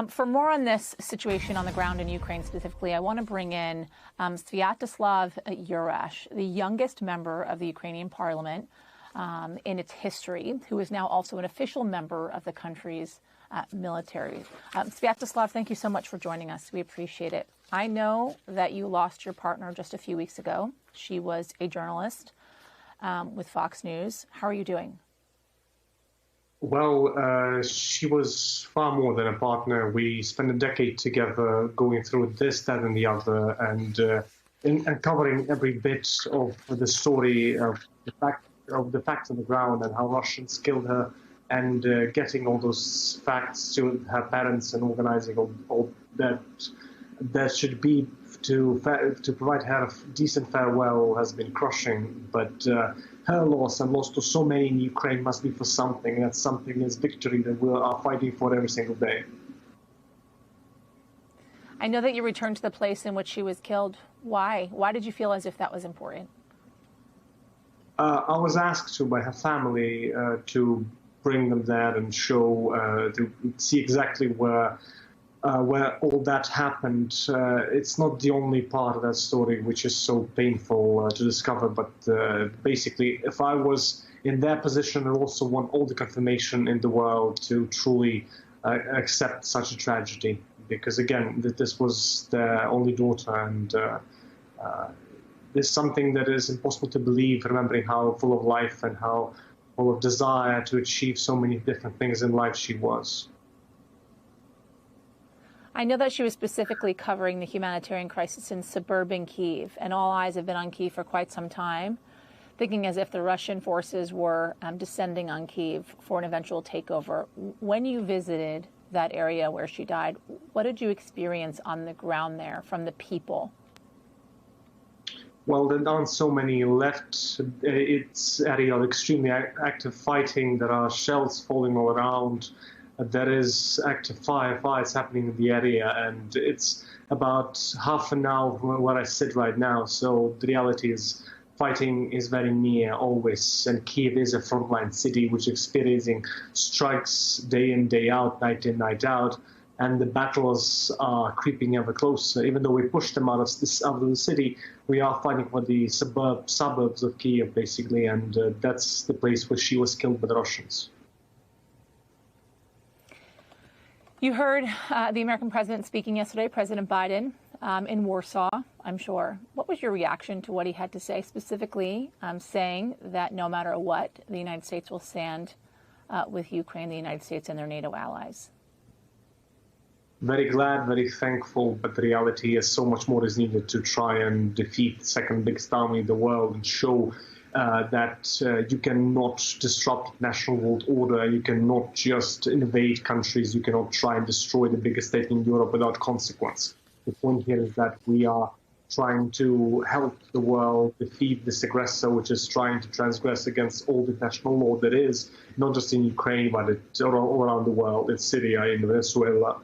For more on this situation on the ground in Ukraine specifically, I want to bring in Sviatoslav Yurash, the youngest member of the Ukrainian parliament in its history, who is now also an official member of the country's military. Sviatoslav, thank you so much for joining us. We appreciate it. I know that you lost your partner just a few weeks ago. She was a journalist with Fox News. How are you doing? Well, she was far more than a partner. We spent a decade together going through this, that, and the other, and covering every bit of the story of the facts on the ground and how Russians killed her, and getting all those facts to her parents and organizing all that should be to provide her a decent farewell has been crushing. But her loss and loss to so many in Ukraine must be for something. And that something is victory that we are fighting for every single day. I know that you returned to the place in which she was killed. Why? Why did you feel as if that was important? I was asked to by her family to bring them there and show, to see exactly where all that happened. It's not the only part of that story which is so painful to discover, but basically, if I was in their position, I also want all the confirmation in the world to truly accept such a tragedy. Because again, this was their only daughter, and there's something that is impossible to believe, remembering how full of life and how full of desire to achieve so many different things in life she was. I know that she was specifically covering the humanitarian crisis in suburban Kyiv, and all eyes have been on Kyiv for quite some time, thinking as if the Russian forces were descending on Kyiv for an eventual takeover. When you visited that area where she died, what did you experience on the ground there from the people? Well, there aren't so many left. It's area of extremely active fighting. There are shells falling all around. There is active firefights happening in the area, and it's about half an hour from where I sit right now. So the reality is fighting is very near always, and Kyiv is a frontline city which is experiencing strikes day in, day out, night in, night out, and the battles are creeping ever closer. Even though we pushed them out of the city, we are fighting for the suburbs of Kyiv, basically, and that's the place where she was killed by the Russians. You heard the American president speaking yesterday, President Biden, in Warsaw, I'm sure. What was your reaction to what he had to say, specifically saying that no matter what, the United States will stand with Ukraine, the United States and their NATO allies? Very glad, very thankful, but the reality is so much more is needed to try and defeat the second biggest army in the world and show that you cannot disrupt national world order, you cannot just invade countries, you cannot try and destroy the biggest state in Europe without consequence. The point here is that we are trying to help the world defeat this aggressor, which is trying to transgress against all the international law that is, not just in Ukraine, but all around the world, in Syria, in Venezuela.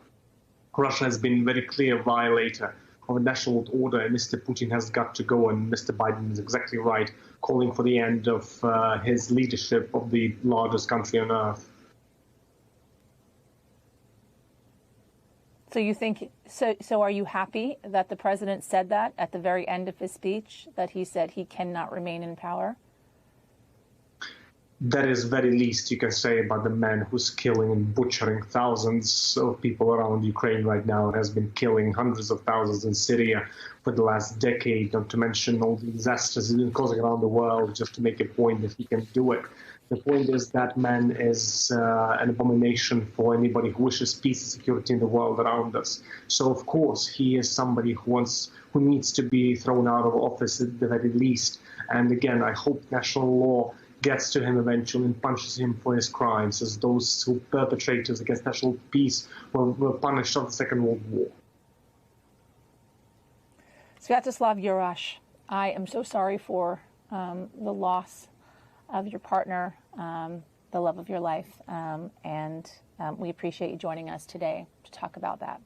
Russia has been a very clear violator of a national world order, and Mr. Putin has got to go, and Mr. Biden is exactly right, calling for the end of his leadership of the largest country on earth. So you think, so are you happy that the president said that at the very end of his speech, that he said he cannot remain in power? That is very least you can say about the man who's killing and butchering thousands of people around Ukraine right now, and has been killing hundreds of thousands in Syria for the last decade, not to mention all the disasters he's been causing around the world, just to make a point that he can do it. The point is that man is an abomination for anybody who wishes peace and security in the world around us. So, of course, he is somebody who needs to be thrown out of office at the very least. And again, I hope national law gets to him eventually and punishes him for his crimes, as those who perpetrators against national peace were punished of the Second World War. Sviatoslav Yurash, I am so sorry for the loss of your partner, the love of your life, and we appreciate you joining us today to talk about that.